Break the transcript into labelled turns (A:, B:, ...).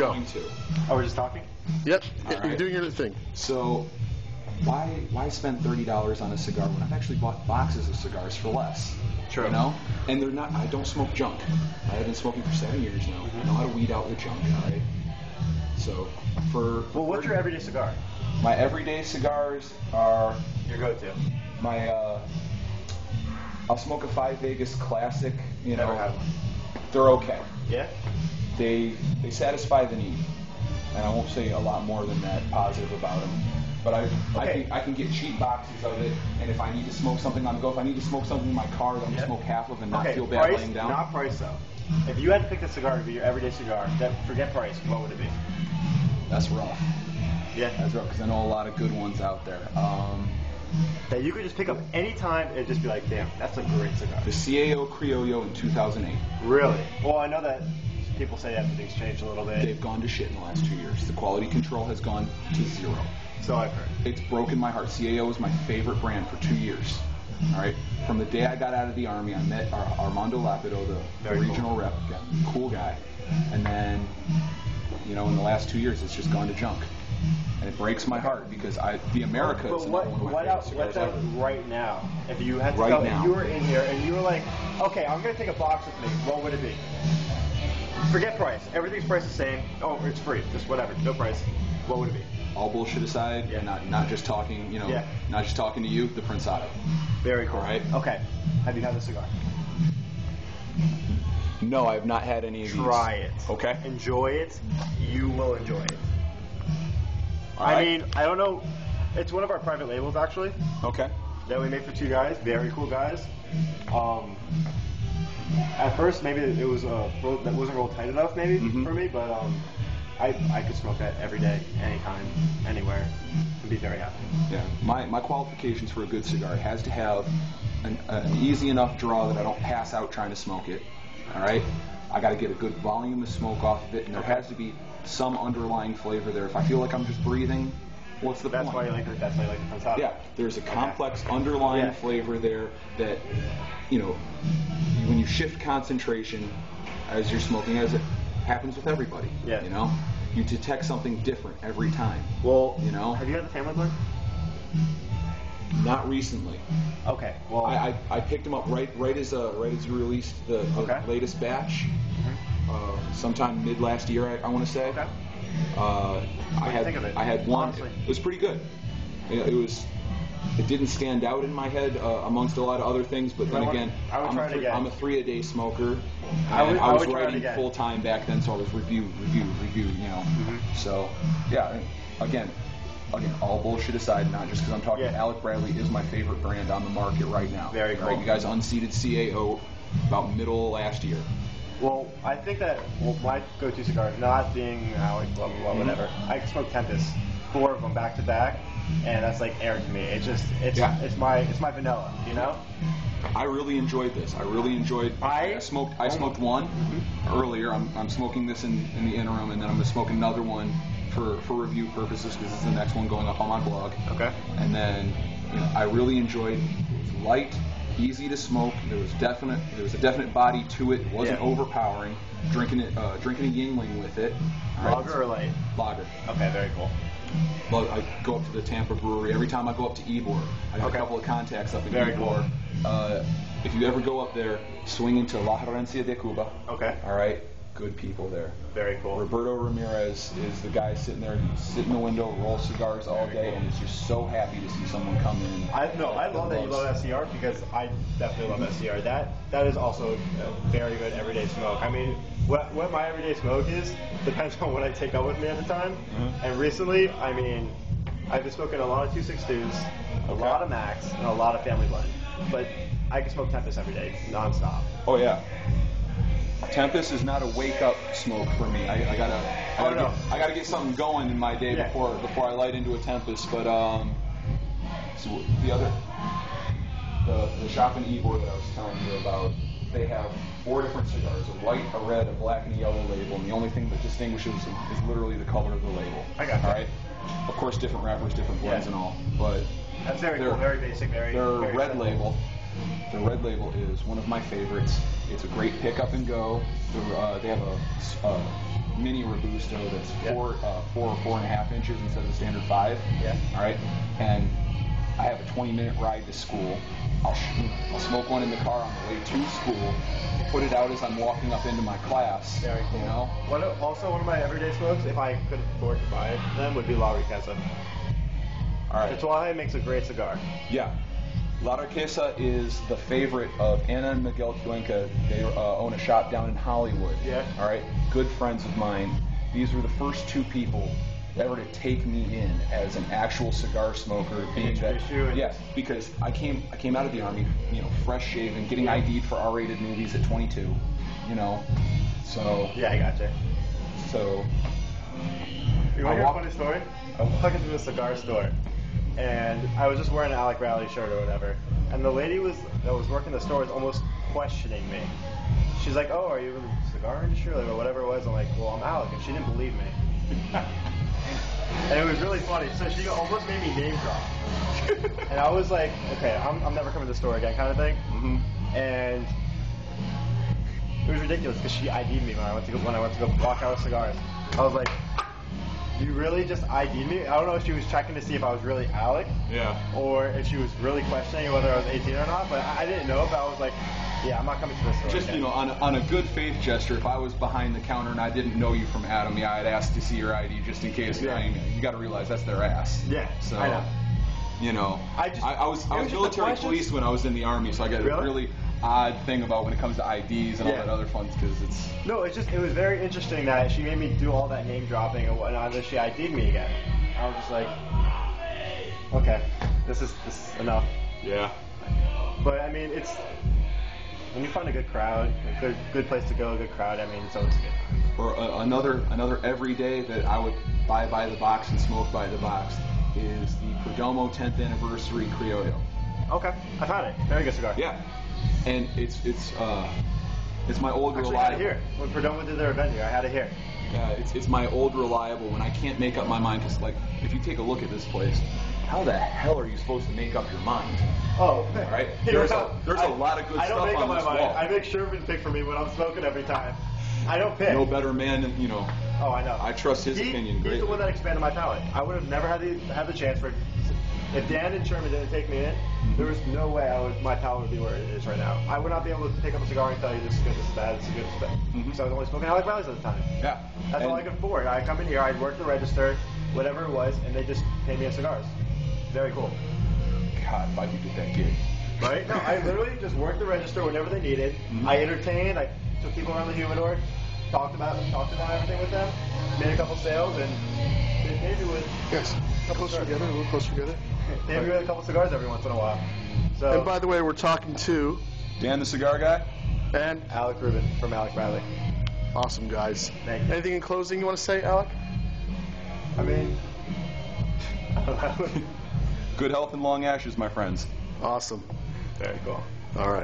A: Go.
B: going to.
C: Oh, we're just talking?
A: Yep.
B: All
A: You're
B: right.
A: doing your thing.
B: So, why spend $30 on a cigar when I've actually bought boxes of cigars for less?
C: True.
B: You know? And they're not. I don't smoke junk. I have been smoking for 7 years now. I know how to weed out the junk. All right. So,
C: Well, what's your everyday cigar?
B: my everyday cigars are
C: Your go-to?
B: my. I'll smoke a 5 Vegas Classic. You
C: Never
B: know,
C: had one.
B: they're okay.
C: Yeah?
B: They satisfy the need, and I won't say a lot more than that positive about them. But I can get cheap boxes of it, and if I need to smoke something on the go, if I need to smoke something in my car that I'm going to smoke half of and not feel bad
C: price,
B: laying down.
C: not price though. If you had to pick a cigar to be your everyday cigar, forget price, what would it be?
B: That's rough.
C: Yeah.
B: That's rough, because I know a lot of good ones out there.
C: That you could just pick up any time and just be like, damn, that's a great cigar.
B: The CAO Criollo in 2008.
C: Really? Well, I know that people say everything's changed a little bit.
B: They've gone to shit in the last 2 years. The quality control has gone to zero.
C: So I've heard.
B: It's broken my heart. CAO was my favorite brand for 2 years. All right. From the day I got out of the Army, I met Armando Lapido, the regional rep, cool guy. And then, you know, in the last 2 years, it's just gone to junk. And it breaks my heart because the America is another one of my favorite cigars
C: what's out
B: ever.
C: right now? If you had to
B: Right
C: go,
B: now.
C: if you were in here and you were like, okay, I'm going to take a box with me, what would it be? Forget price. Everything's priced the same. Oh, it's free. Just whatever. No price. What would it be?
B: All bullshit aside, and not just talking, you know, not just talking to you, the Prensado.
C: Very cool.
B: All right.
C: Okay. Have you had the cigar?
B: No, I have not had any of these.
C: Try it.
B: Okay.
C: Enjoy it. You will enjoy it.
B: All
C: I
B: right.
C: mean, I don't know. It's one of our private labels, actually,
B: Okay.
C: that we make for 2 guys. Very cool guys. At first, maybe it was that wasn't rolled tight enough, maybe for me, but I could smoke that every day, anytime, anywhere, and be very happy.
B: Yeah. My qualifications for a good cigar has to have an easy enough draw that I don't pass out trying to smoke it. All right. I got to get a good volume of smoke off of it, and there has to be some underlying flavor there. If I feel like I'm just breathing, what's the point?
C: That's why you like the Prensado.
B: Yeah, there's a complex underlying flavor there that, you know, when you shift concentration as you're smoking, as it happens with everybody, you know, you detect something different every time.
C: Well,
B: you know,
C: have you had the Family Blend?
B: Not recently.
C: Okay. Well,
B: I picked them up right as you released the latest batch, sometime mid last year, I want to say.
C: Okay.
B: I had one.
C: Honestly.
B: It was pretty good. It didn't stand out in my head amongst a lot of other things, but then again, I'm a 3-a-day smoker.
C: I
B: was
C: would try it
B: writing
C: again.
B: full time back then, so I was review, you know. So yeah, again, all bullshit aside, not just because I'm talking. Alec Bradley is my favorite brand on the market right now.
C: Very cool.
B: Right, you guys unseated CAO about middle last year.
C: Well, I think that my go-to cigar, not being Alec, blah, blah, blah, whatever, I can smoke Tempest, 4 of them back to back, and that's like air to me. It's my vanilla, you know?
B: I really enjoyed this. I smoked one earlier. I'm smoking this in the interim, and then I'm going to smoke another one for review purposes because it's the next one going up on my blog. Okay. And then, you know, I really enjoyed it. It was light, easy to smoke. There was a definite body to it. It wasn't overpowering. Drinking a Yingling with it.
C: Lager or light?
B: Lager.
C: Okay, very cool.
B: Well, I go up to the Tampa brewery. Every time I go up to Ybor, I have a couple of contacts up in Ybor. Cool. If you ever go up there, swing into La Herencia de Cuba. Okay. All right. Good people there.
C: Very cool.
B: Roberto Ramirez is the guy sitting there. He sit in the window, roll cigars all day, and is just so happy to see someone come in.
C: I love that you love SCR because I definitely love SCR. That is also a very good everyday smoke. I mean, what my everyday smoke is depends on what I take up with me at the time. And recently, I mean, I've been smoking a lot of 262s, a lot of Max, and a lot of Family Blend. But I can smoke Tempest every day, nonstop.
B: Oh yeah. Tempest is not a wake-up smoke for me. I gotta get something going in my day before I light into a Tempest. But so the shop in Ybor that I was telling you about, they have 4 different cigars: a white, a red, a black, and a yellow label. And the only thing that distinguishes them is literally the color of the label.
C: I got that.
B: All right. Of course, different wrappers, different blends, and all. But
C: that's very cool. Very basic. Very.
B: Their
C: very
B: red
C: simple.
B: label. The red label is one of my favorites. It's a great pick up and go. They have a mini Robusto that's 4 or 4.5 inches instead of the standard 5.
C: Yeah.
B: All right. And I have a 20-minute ride to school. I'll smoke one in the car on the way to school. Put it out as I'm walking up into my class.
C: Very cool.
B: You know.
C: Also, one of my everyday smokes, if I could afford to buy them, would be La Riqueza.
B: All right.
C: It's why it makes a great cigar.
B: Yeah. La Riqueza is the favorite of Anna and Miguel Cuenca. They own a shop down in Hollywood.
C: Yeah.
B: All right. Good friends of mine. These were the first 2 people ever to take me in as an actual cigar smoker. Yes, because I came out of the army, you know, fresh shaven, getting ID'd for R-rated movies at 22. You know. So.
C: Yeah, I gotcha.
B: So.
C: You want to hear a funny story? I was walking through a cigar store, and I was just wearing an Alec Rally shirt or whatever, and the lady that was working the store was almost questioning me. She's like, "Oh, are you in the cigar industry?" or whatever it was. I'm like, "Well, I'm Alec," and she didn't believe me. And it was really funny. So she almost made me name drop, and I was like, "Okay, I'm never coming to the store again," kind of thing. Mm-hmm. And it was ridiculous because she ID'd me when I went to go walk out with cigars. I was like, "You really just ID'd me?" I don't know if she was checking to see if I was really Alec, or if she was really questioning whether I was 18 or not. But I didn't know. But I was like, "Yeah, I'm not coming to this store."
B: Just, you know, on a good faith gesture, if I was behind the counter and I didn't know you from Adam, I'd ask to see your ID just in case.
C: Yeah.
B: I mean, you got to realize that's their ass.
C: Yeah,
B: so,
C: I know.
B: You know, I was military police when I was in the army, so I got a really odd thing about when it comes to IDs and all that other fun, because it's...
C: No, it was very interesting that she made me do all that name dropping and whatnot, and then she ID'd me again. I was just like, okay, this is enough.
B: Yeah.
C: But I mean, it's when you find a good crowd, a good place to go, a good crowd. I mean, it's always good.
B: Or another everyday that I would buy by the box and smoke by the box is the Perdomo 10th Anniversary Criollo.
C: Okay, I've had it. Very good cigar.
B: Yeah. And it's my old
C: reliable. I had it here when Perdomo did their event here. I had it here.
B: Yeah, it's my old reliable when I can't make up my mind, because like if you take a look at this place, how the hell are you supposed to make up your mind?
C: Oh,
B: all right. There's a lot of good stuff on this wall. I don't make up my mind.
C: I make Rubin pick for me when I'm smoking every time. I don't pick.
B: No better man than, you know.
C: Oh, I know.
B: I trust his opinion greatly.
C: He's the one that expanded my palate. I would have never had the chance for. If Dan and Sherman didn't take me in, there was no way my palate would be where it is right now. I would not be able to pick up a cigar and tell you this is good, this is bad, this is good, this is bad. Mm-hmm. So I was only smoking Alec Rallies at the time.
B: Yeah.
C: That's all I could afford. I'd come in here, I'd work the register, whatever it was, and they just paid me in cigars. Very cool.
B: God, if I could get that gig.
C: Right? No, I literally just worked the register whenever they needed. Mm-hmm. I entertained, I took people around the humidor, talked about everything with them, made a couple sales, and they paid me with
A: a little closer together.
C: They have a couple cigars every once in a while. So,
A: and by the way, we're talking to
B: Dan, the cigar guy,
A: and
C: Alec Rubin from Alec Rally.
A: Awesome, guys.
C: Thank you.
A: Anything in closing you want to say, Alec?
C: I mean, I don't know.
B: Good health and long ashes, my friends.
A: Awesome.
C: Very cool.
A: All right.